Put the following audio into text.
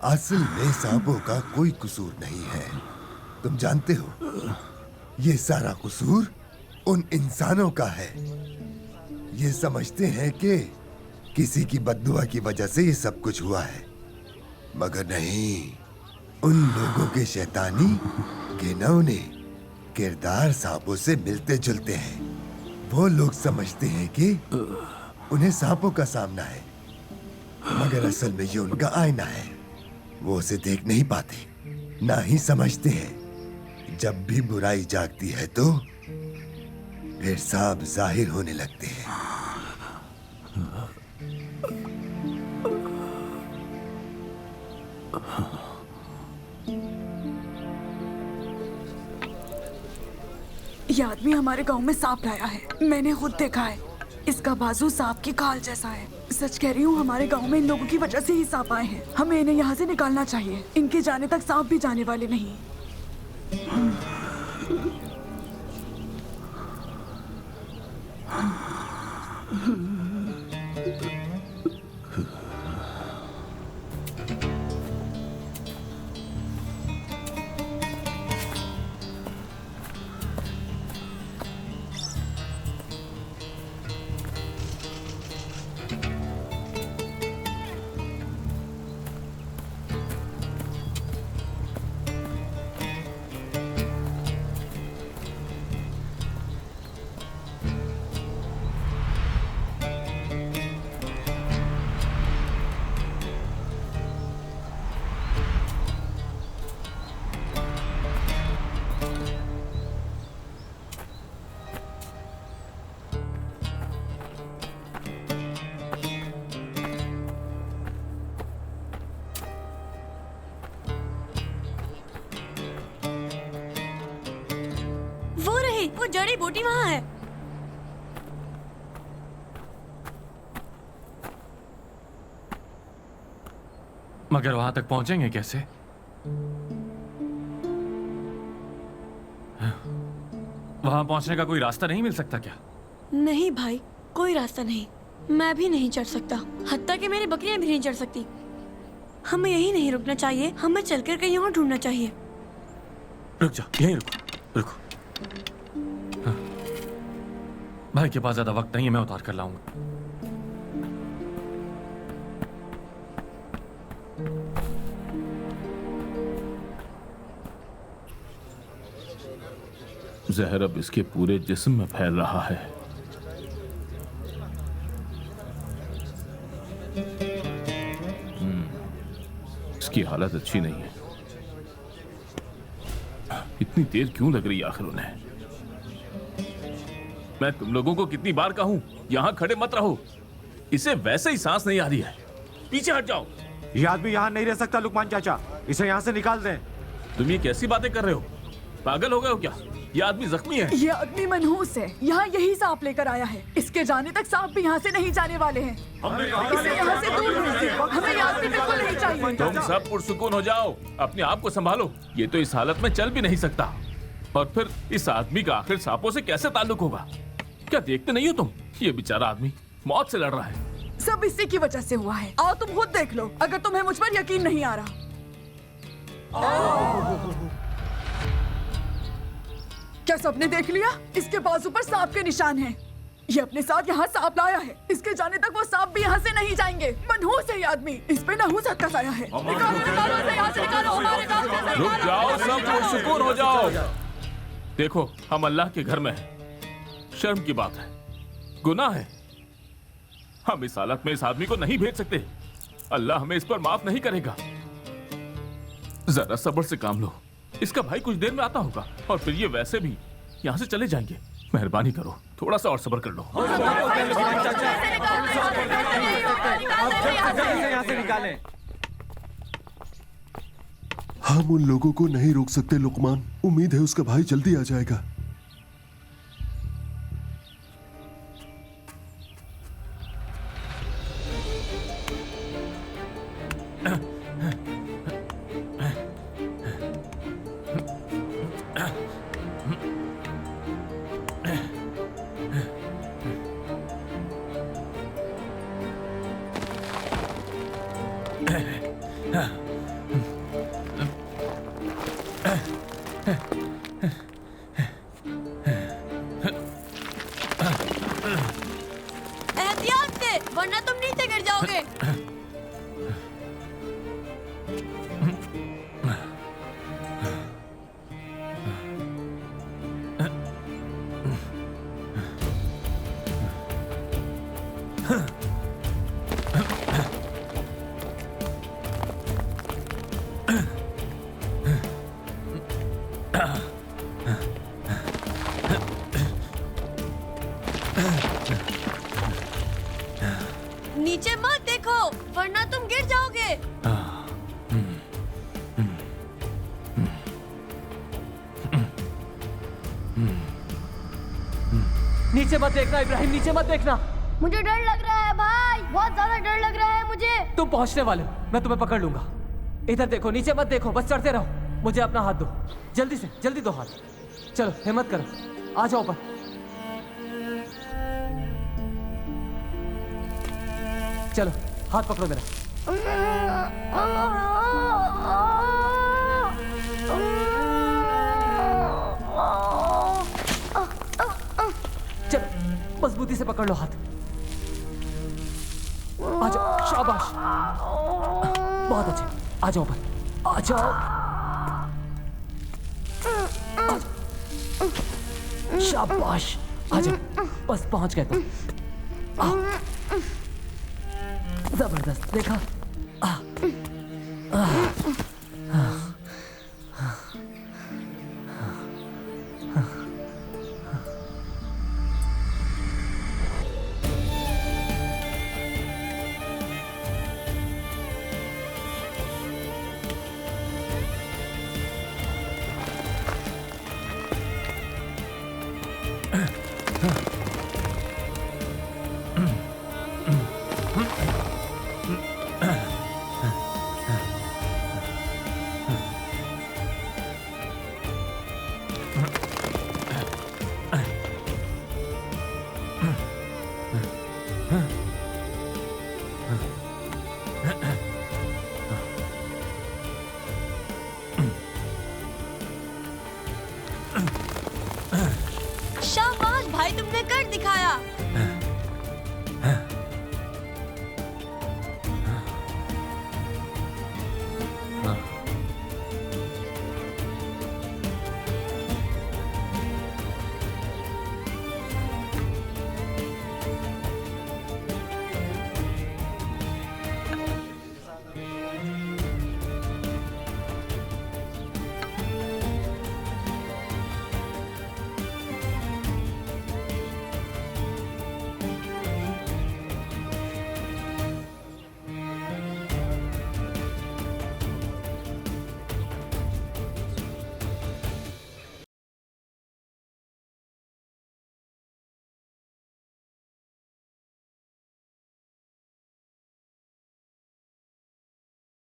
असल में सांपों का कोई कसूर नहीं है। तुम जानते हो, ये सारा कसूर उन इंसानों का है। ये समझते हैं कि किसी की बद्दुआ की वजह से ये सब कुछ हुआ है, मगर नहीं। उन लोगों के शैतानी घिनौने किरदार सांपों से मिलते जुलते हैं। वो लोग समझते हैं कि उन्हें सांपों का सामना है, मगर असल में ये उनका आईना है। वो उसे देख नहीं पाते, ना ही समझते हैं। जब भी बुराई जागती है तो फिर सांप जाहिर होने लगते हैं। ये आदमी हमारे गांव में सांप लाया है। मैंने खुद देखा है। इसका बाजू सांप की खाल जैसा है। सच कह रही हूँ, हमारे गांव में इन लोगों की वजह से ही सांप आए हैं। हमें इन्हें यहाँ से निकालना चाहिए। इनके जाने तक सांप भी जाने वाले नहीं। वो जड़ी बूटी वहाँ है। मगर वहां तक पहुंचेंगे कैसे? वहां पहुंचने का कोई रास्ता नहीं मिल सकता क्या? नहीं भाई, कोई रास्ता नहीं। मैं भी नहीं चढ़ सकता, हत्ता कि मेरी बकरियां भी नहीं चढ़ सकती। हमें यही नहीं रुकना चाहिए, हमें चलकर कहीं और ढूंढना चाहिए। रुक जा, यहीं रुको, रुको। हाँ। भाई के पास ज्यादा वक्त नहीं है, मैं उतार कर लाऊंगा। जहर अब इसके पूरे जिस्म में फैल रहा है। इसकी हालत अच्छी नहीं है। इतनी देर क्यों लग रही है आखिर उन्हें? मैं तुम लोगों को कितनी बार कहूं, यहां खड़े मत रहो। इसे वैसे ही सांस नहीं आ रही है, पीछे हट जाओ। ये आदमी यहाँ नहीं रह सकता लुकमान चाचा, इसे यहाँ से निकाल दें। तुम ये कैसी बातें कर रहे हो? पागल हो गए हो क्या? ये आदमी जख्मी है। ये आदमी मनहूस है। यहाँ यही सांप लेकर आया है। इसके जाने तक सांप भी यहाँ से नहीं जाने वाले हैं। इसे यहाँ से दूर कीजिए। हमें ये आदमी बिल्कुल नहीं चाहिए। तुम सब पुरसुकून हो जाओ, अपने आप को संभालो। ये तो इस हालत में चल भी नहीं सकता, और फिर इस आदमी का आखिर सांपों से कैसे ताल्लुक होगा? क्या देखते नहीं हो तुम? ये बेचारा आदमी मौत से लड़ रहा है। सब इसी की वजह से हुआ है। आओ तुम खुद देख लो, अगर तुम्हें मुझ पर यकीन नहीं आ रहा। क्या सबने देख लिया? इसके बाजू पर सांप के निशान हैं। ये अपने साथ यहाँ सांप लाया है। इसके जाने तक वो सांप भी यहाँ से नहीं जाएंगे। मनहूस है ये आदमी। इस पे नहूसत का साया है। निकालो, निकालो इसे यहाँ से, निकालो हमारे गांव से निकालो। रुक जाओ, सब पुरसुकून हो जाओ। देखो, हम अल्लाह के घर में हैं। शर्म की बात है, गुनाह है। हम इस हालत में इस आदमी को नहीं भेज सकते। अल्लाह हमें इस पर माफ नहीं करेगा। जरा सब्र से काम लो। इसका भाई कुछ देर में आता होगा, और फिर ये वैसे भी यहाँ से चले जाएंगे। मेहरबानी करो, थोड़ा सा और सब्र कर लो। यहाँ से निकालें। हम उन लोगों को नहीं रोक सकते लुकमान। उम्मीद है उसका भाई जल्दी आ जाएगा। नीचे मत देखो वरना तुम गिर जाओगे। नीचे मत देखना इब्राहिम, नीचे मत देखना। मुझे डर लग रहा है भाई, बहुत ज्यादा डर लग रहा है मुझे। तुम पहुंचने वाले हो, मैं तुम्हें पकड़ लूंगा। इधर देखो, नीचे मत देखो, बस चढ़ते रहो। मुझे अपना हाथ दो, जल्दी से, जल्दी दो हाथ। चलो हिम्मत करो, आ जाओ ऊपर। चलो हाथ पकड़ो मेरा। चलो मजबूती से पकड़ लो हाथ। आ जाओ, शाबाश, बहुत अच्छे। आ जाओ ऊपर, आ जाओ, शाबाश, आ जाओ, बस पहुंच गए तुम। जबरदस्त, देखा? शाबाश भाई, तुमने कर दिखाया।